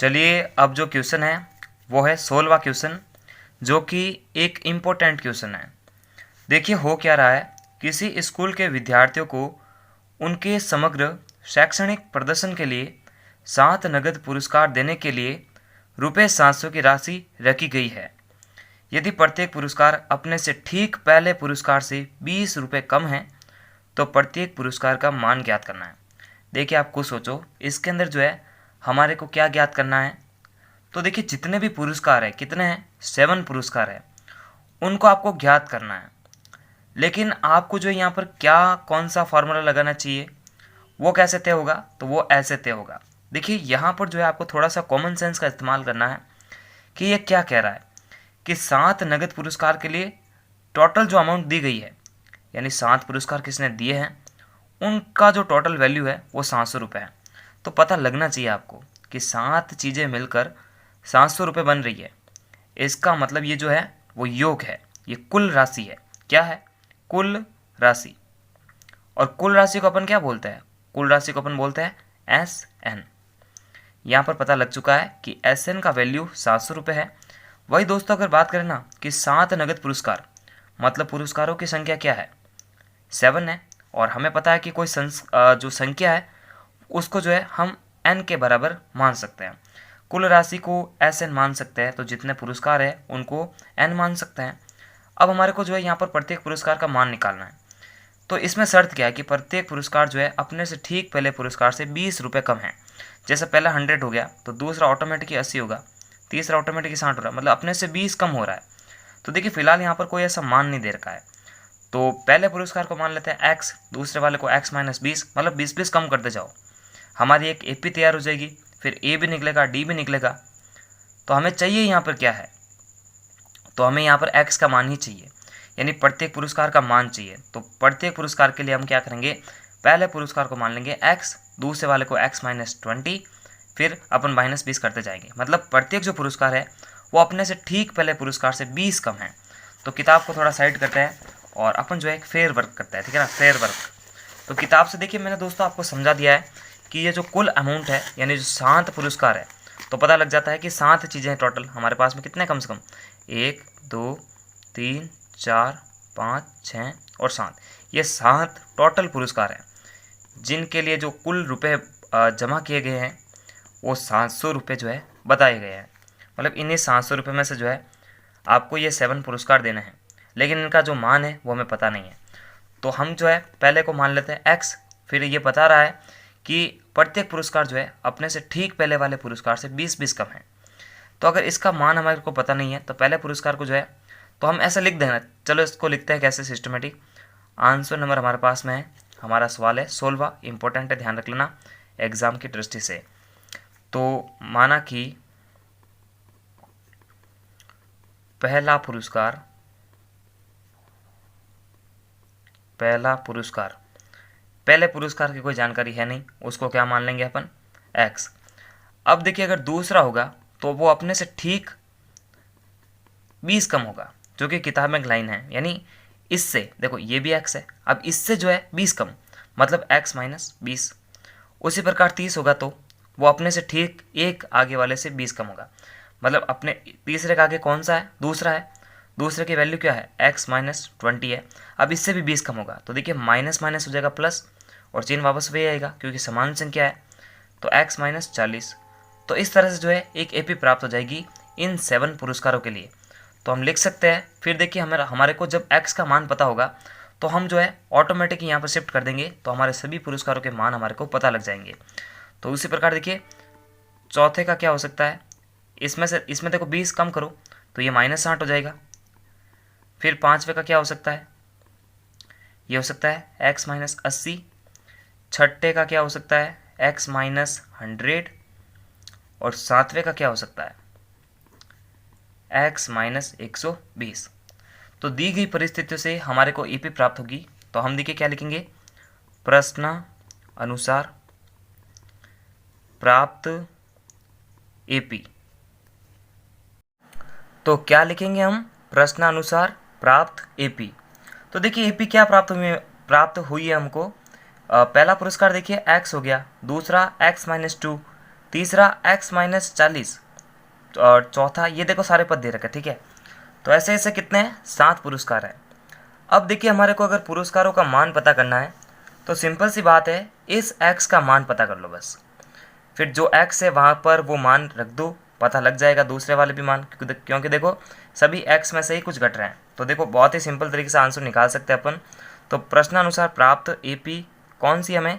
चलिए अब जो क्वेश्चन है वो है 16वां क्वेश्चन, जो कि एक इम्पोर्टेंट क्वेश्चन है। देखिए हो क्या रहा है, किसी स्कूल के विद्यार्थियों को उनके समग्र शैक्षणिक प्रदर्शन के लिए 7 नगद पुरस्कार देने के लिए ₹700 की राशि रखी गई है। यदि प्रत्येक पुरस्कार अपने से ठीक पहले पुरस्कार से ₹20 कम है तो प्रत्येक पुरस्कार का मान ज्ञात करना है। देखिए आप कुछ सोचो, इसके अंदर जो है हमारे को क्या ज्ञात करना है। तो देखिए जितने भी पुरस्कार है, कितने हैं, 7 पुरस्कार है, उनको आपको ज्ञात करना है। लेकिन आपको जो यहाँ पर क्या कौन सा फार्मूला लगाना चाहिए, वो कैसे तय होगा, तो वो ऐसे तय होगा। देखिए यहाँ पर जो है आपको थोड़ा सा कॉमन सेंस का इस्तेमाल करना है कि ये क्या कह रहा है कि 7 नगद पुरस्कार के लिए टोटल जो अमाउंट दी गई है, यानी 7 पुरस्कार किसने दिए हैं, उनका जो टोटल वैल्यू है वो 700 रुपये है। तो पता लगना चाहिए आपको कि 7 चीज़ें मिलकर 700 रुपये बन रही है। इसका मतलब ये जो है वो योग है, ये कुल राशि है। क्या है? कुल राशि। और कुल राशि को अपन क्या बोलते हैं? कुल राशि को अपन बोलते हैं एस एन। यहाँ पर पता लग चुका है कि एस एन का वैल्यू 700 रुपये है। वही दोस्तों अगर बात करें ना कि 7 नगद पुरस्कार, मतलब पुरस्कारों की संख्या क्या है, 7 है। और हमें पता है कि कोई जो संख्या है उसको जो है हम n के बराबर मान सकते हैं। कुल राशि को एस एन मान सकते हैं, तो जितने पुरस्कार है उनको n मान सकते हैं। अब हमारे को जो है यहाँ पर प्रत्येक पुरस्कार का मान निकालना है। तो इसमें शर्त क्या है कि प्रत्येक पुरस्कार जो है अपने से ठीक पहले पुरस्कार से 20 रुपये कम है। जैसे पहला 100 हो गया तो दूसरा ऑटोमेटिक 80 होगा, तीसरा ऑटोमेटिक 60 हो रहा है, मतलब अपने से 20 कम हो रहा है। तो देखिए फिलहाल यहाँ पर कोई ऐसा मान नहीं दे रखा है, तो पहले पुरस्कार को मान लेते हैं x, दूसरे वाले को x माइनस 20, मतलब 20 कम करते जाओ। हमारी एक AP तैयार हो जाएगी, फिर A भी निकलेगा, D भी निकलेगा। तो हमें चाहिए यहाँ पर क्या है, तो हमें यहाँ पर x का मान ही चाहिए, यानी प्रत्येक पुरस्कार का मान चाहिए। तो प्रत्येक पुरस्कार के लिए हम क्या करेंगे, पहले पुरस्कार को मान लेंगे x, दूसरे वाले को x माइनस 20, फिर अपन माइनस 20 करते जाएंगे। मतलब प्रत्येक जो पुरस्कार है वो अपने से ठीक पहले पुरस्कार से 20 कम है। तो किताब को थोड़ा साइड करते हैं और अपन जो है एक फेयर वर्क करते हैं, ठीक है ना, फेयर वर्क। तो किताब से देखिए मैंने दोस्तों आपको समझा दिया है कि ये जो कुल अमाउंट है, यानी जो 7 पुरस्कार है, तो पता लग जाता है कि 7 चीज़ें टोटल हमारे पास में कितने, कम से कम 1 2 3 4 5 6 और 7, ये 7 टोटल पुरस्कार हैं जिनके लिए जो कुल रुपए जमा किए गए हैं वो 700 रुपये जो है बताए गए हैं। मतलब इन्हीं 700 रुपये में से जो है आपको ये 7 पुरस्कार देने हैं, लेकिन इनका जो मान है वो हमें पता नहीं है। तो हम जो है पहले को मान लेते हैं x, फिर ये बता रहा है कि प्रत्येक पुरस्कार जो है अपने से ठीक पहले वाले पुरस्कार से 20 कम है। तो अगर इसका मान हमारे को पता नहीं है तो पहले पुरस्कार को जो है तो हम ऐसा लिख देना। चलो इसको लिखते हैं कैसे, सिस्टमेटिक। आंसर नंबर हमारे पास में है, हमारा सवाल है 16वां, इंपॉर्टेंट है, ध्यान रख लेना एग्जाम की दृष्टि से। तो माना कि पहला पुरस्कार पहले पुरस्कार की कोई जानकारी है नहीं, उसको क्या मान लेंगे अपन, x। अब देखिए अगर दूसरा होगा तो वो अपने से ठीक 20 कम होगा, जो कि किताब में एक लाइन है। यानी इससे देखो ये भी x है, अब इससे जो है 20 कम, मतलब x माइनस 20। उसी प्रकार 30 होगा तो वो अपने से ठीक एक आगे वाले से 20 कम होगा, मतलब अपने तीसरे का आगे कौन सा है, दूसरा है। दूसरे की वैल्यू क्या है, x माइनस 20 है। अब इससे भी 20 कम होगा तो देखिए माइनस माइनस हो जाएगा प्लस, और चिन्ह वापस वही आएगा क्योंकि समान संख्या है, तो x माइनस 40। तो इस तरह से जो है एक AP प्राप्त हो जाएगी इन 7 पुरस्कारों के लिए। तो हम लिख सकते हैं, फिर देखिए हमारे को जब x का मान पता होगा तो हम जो है ऑटोमेटिक यहाँ पर शिफ्ट कर देंगे, तो हमारे सभी पुरस्कारों के मान हमारे को पता लग जाएंगे। तो उसी प्रकार देखिए चौथे का क्या हो सकता है, इसमें देखो 20 कम करो तो ये माइनस 60 हो जाएगा। फिर पाँचवें का क्या हो सकता है, ये हो सकता है x माइनस 80। छठे का क्या हो सकता है, x माइनस 100। और सातवें का क्या हो सकता है, x माइनस 120। तो दी गई परिस्थितियों से हमारे को AP प्राप्त होगी। तो हम देखिए क्या लिखेंगे, प्रश्न अनुसार प्राप्त AP। तो क्या लिखेंगे हम, प्रश्नानुसार प्राप्त AP। तो देखिए AP क्या प्राप्त हुई है हमको। पहला पुरस्कार देखिए x हो गया, दूसरा x माइनस 2, तीसरा x-40 और चौथा, ये देखो सारे पद दे रखे, ठीक है। तो ऐसे ऐसे कितने हैं, 7 पुरस्कार हैं। अब देखिए हमारे को अगर पुरस्कारों का मान पता करना है तो सिंपल सी बात है, इस x का मान पता कर लो बस। फिर जो x है वहाँ पर वो मान रख दो, पता लग जाएगा दूसरे वाले भी मान, क्योंकि देखो सभी x में से ही कुछ घट रहे हैं। तो देखो बहुत ही सिंपल तरीके से आंसर निकाल सकते हैं अपन। तो प्रश्नानुसार प्राप्त AP कौन सी हमें,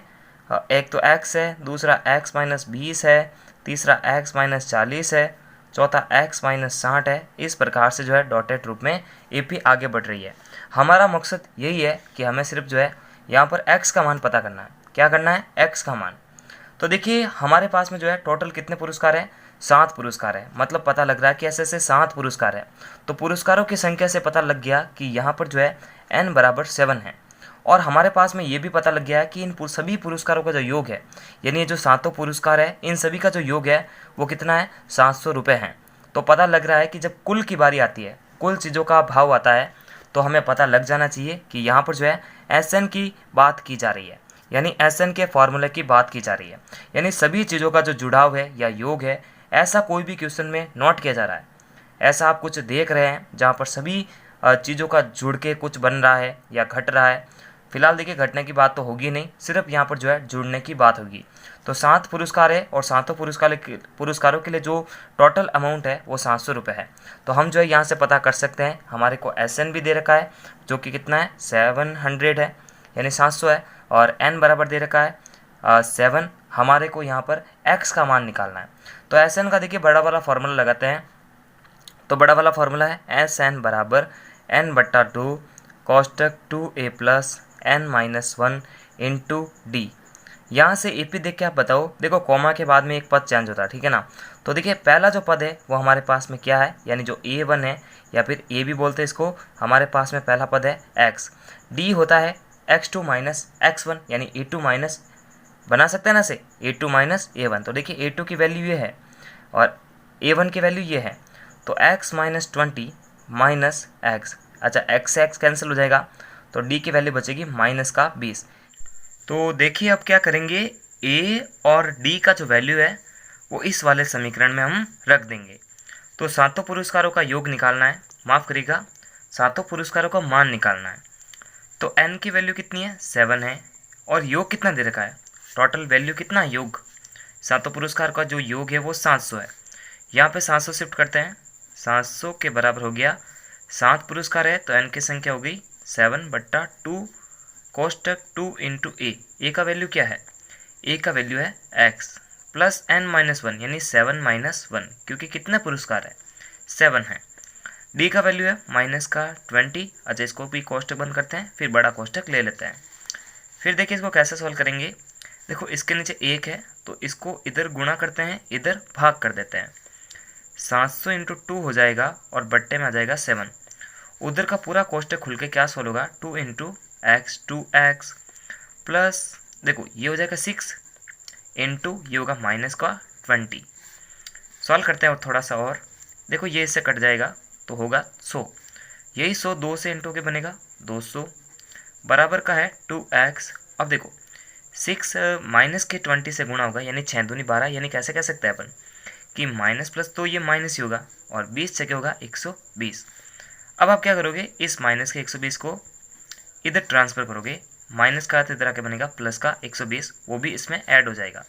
एक तो x है, दूसरा x-20 है, तीसरा x-40 है, चौथा x-60 है। इस प्रकार से जो है डॉटेड रूप में AP आगे बढ़ रही है। हमारा मकसद यही है कि हमें सिर्फ जो है यहाँ पर x का मान पता करना है। क्या करना है, x का मान। तो देखिए हमारे पास में जो है टोटल कितने पुरस्कार हैं, 7 पुरस्कार है। मतलब पता लग रहा है कि ऐसे ऐसे 7 पुरस्कार है। तो पुरस्कारों की संख्या से पता लग गया कि यहाँ पर जो है n बराबर 7 है। और हमारे पास में ये भी पता लग गया है कि इन सभी पुरस्कारों का जो योग है, यानी ये जो 7 पुरस्कार है, इन सभी का जो योग है वो कितना है, 700 रुपये है। तो पता लग रहा है कि जब कुल की बारी आती है, कुल चीज़ों का भाव आता है, तो हमें पता लग जाना चाहिए कि यहाँ पर जो है SN की बात की जा रही है, यानी SN के फॉर्मूले की बात की जा रही है। यानी सभी चीज़ों का जो जुड़ाव है या योग है, ऐसा कोई भी क्वेश्चन में नोट किया जा रहा है। ऐसा आप कुछ देख रहे हैं जहाँ पर सभी चीज़ों का जुड़ के कुछ बन रहा है या घट रहा है। फिलहाल देखिए घटने की बात तो होगी नहीं, सिर्फ यहाँ पर जो है जुड़ने की बात होगी। तो 7 पुरस्कार है और 7 पुरस्कारों के लिए जो टोटल अमाउंट है वो 700 रुपये है। तो हम जो है यहाँ से पता कर सकते हैं, हमारे को SN भी दे रखा है जो कि कितना है, 700 है, यानी 700 है। और n बराबर दे रखा है 7। हमारे को यहाँ पर x का मान निकालना है। तो SN का देखिए बड़ा वाला फॉर्मूला लगाते हैं। तो बड़ा वाला फॉर्मूला है SN बराबर n/2 कोष्टक 2a plus n-1 into D. यहाँ से AP देख के आप बताओ, देखो कॉमा के बाद में एक पद चेंज होता है, ठीक है ना। तो देखिए पहला जो पद है वो हमारे पास में क्या है, यानी जो A1 है या फिर A भी बोलते हैं इसको, हमारे पास में पहला पद है x। D होता है x2 माइनस x1, यानी A2 माइनस, बना सकते हैं ना से, A2 माइनस A1। तो देखिए A2 की वैल्यू ये है और A1 की वैल्यू ये है। तो x-20 माइनस x, अच्छा x से x कैंसिल हो जाएगा, तो D की वैल्यू बचेगी -20। तो देखिए अब क्या करेंगे, A और D का जो वैल्यू है वो इस वाले समीकरण में हम रख देंगे। तो 7 पुरस्कारों का योग निकालना है, माफ़ करिएगा 7 पुरस्कारों का मान निकालना है। तो n की वैल्यू कितनी है, 7 है, और योग कितना दे रखा है, टोटल वैल्यू कितना है, योग 7 पुरस्कार का जो योग है वो 700 है। यहाँ पे 700 शिफ्ट करते हैं, 700 के बराबर हो गया 7 पुरस्कार है, तो n की संख्या हो गई 7/2 कोष्टक 2 इंटू ए का वैल्यू क्या है, ए का वैल्यू है x प्लस n-1, यानी 7-1, क्योंकि कितने पुरस्कार है, 7 है। डी का वैल्यू है -20। अच्छा इसको भी कोष्टक बंद करते हैं, फिर बड़ा कोष्टक ले लेते हैं। फिर देखिए इसको कैसे सॉल्व करेंगे। देखो इसके नीचे 1 है तो इसको इधर गुणा करते हैं, इधर भाग कर देते हैं। 700 इंटू 2 हो जाएगा और बट्टे में आ जाएगा 7। उधर का पूरा कोष्टक खुल के क्या सॉल्व होगा, 2 इंटू एक्स, 2x प्लस देखो ये हो जाएगा 6 इंटू ये होगा -20। सॉल्व करते हैं और थोड़ा सा और, देखो ये इससे कट जाएगा तो होगा 100। यही 100 2 से इंटू के बनेगा 200 बराबर का है 2x। अब देखो 6 माइनस के 20 से गुणा होगा, यानी 6 दूनी 12, यानी कैसे कह सकते हैं अपन कि माइनस प्लस तो ये माइनस ही होगा और 20 से क्या होगा 120। अब आप क्या करोगे, इस माइनस के 120 को इधर ट्रांसफर करोगे, माइनस का इधर आके बनेगा प्लस का 120, वो भी इसमें ऐड हो जाएगा।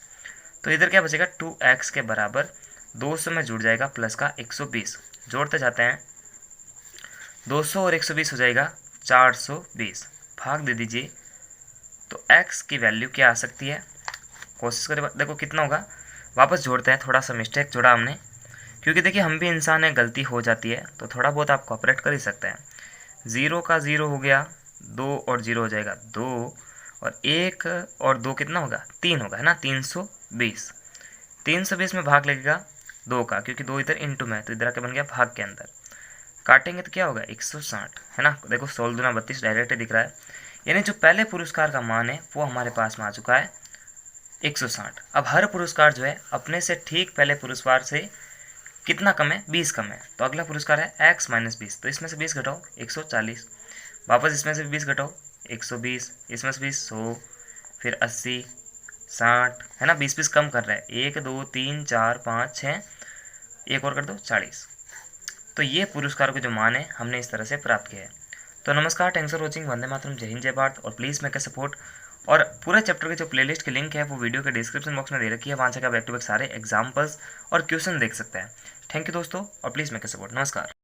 तो इधर क्या बचेगा, 2x के बराबर 200 में जुड़ जाएगा प्लस का 120। जोड़ते जाते हैं, 200 और 120 हो जाएगा 420, भाग दे दीजिए। तो x की वैल्यू क्या आ सकती है, कोशिश करें, देखो कितना होगा। वापस जोड़ते हैं, थोड़ा सा मिस्टेक जोड़ा हमने, क्योंकि देखिए हम भी इंसान हैं, गलती हो जाती है, तो थोड़ा बहुत आप कॉपरेट कर ही सकते हैं। 0 का 0 हो गया, 2 और 0 हो जाएगा 2, और 1 और 2 कितना होगा, 3 होगा, है ना, 320। 320 में भाग लगेगा 2 का, क्योंकि 2 इधर इंटू में, तो इधर आके बन गया भाग के अंदर। काटेंगे तो क्या होगा 160, है ना। देखो 16 दूना 32 डायरेक्ट दिख रहा है, यानी जो पहले पुरस्कार का मान है वो हमारे पास में आ चुका है 160। अब हर पुरस्कार जो है अपने से ठीक पहले पुरस्कार से कितना कम है, 20 कम है। तो अगला पुरस्कार है x-20, तो इसमें से 20 घटाओ 140, वापस इसमें से 20 घटाओ 120, इसमें से 20 100, फिर 80, 60 है ना, 20 कम कर रहा है, 1 2 3 4 5 6, एक और कर दो 40। तो ये पुरस्कार के जो मान है हमने इस तरह से प्राप्त किया है। तो नमस्कार, thanks for watching, Vande Mataram, जय हिंद जय भारत, और प्लीज़ मेक अ सपोर्ट। और पूरे चैप्टर के जो प्लेलिस्ट की लिंक है वो वीडियो के डिस्क्रिप्शन बॉक्स में दे रखी है, वहाँ से आप बैक टू बैक सारे एग्जाम्पल्स और क्वेश्चन देख सकते हैं। थैंक यू दोस्तों, और प्लीज़ मेक अ सपोर्ट। नमस्कार।